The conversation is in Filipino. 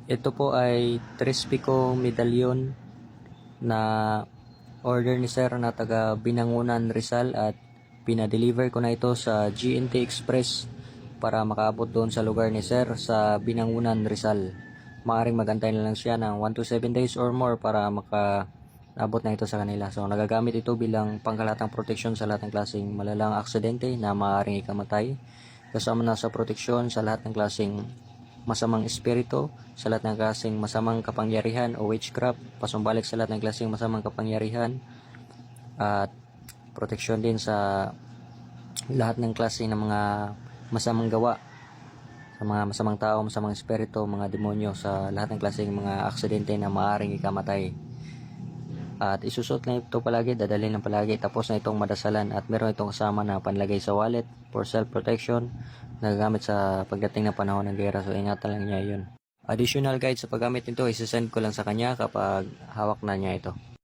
Ito po ay 3 pico medalyon na order ni sir na taga Binangunan, Rizal, at pinadeliver ko na ito sa GNT Express para makaabot doon sa lugar ni sir sa Binangunan, Rizal. Maaring magantay na lang siya ng 1 to 7 days or more para makaabot na ito sa kanila. So nagagamit ito bilang pangkalatang proteksyon sa lahat ng klaseng malalang aksidente na maaaring ikamatay. Kasama na sa proteksyon sa lahat ng klaseng masamang espiritu, sa lahat ng klaseng masamang kapangyarihan o witchcraft, pasumbalik sa lahat ng klaseng masamang kapangyarihan, at proteksyon din sa lahat ng klase ng mga masamang gawa, sa mga masamang tao, masamang espiritu, mga demonyo, sa lahat ng klaseng mga aksidente na maaaring ikamatay. At isusot na ito palagi, dadalhin lang palagi, tapos na itong madasalan, at meron itong kasama na panlagay sa wallet for self-protection, nagagamit sa pagdating ng panahon ng gera. So ingatan lang niya yun. Additional guide sa paggamit nito, isasend ko lang sa kanya kapag hawak na niya ito.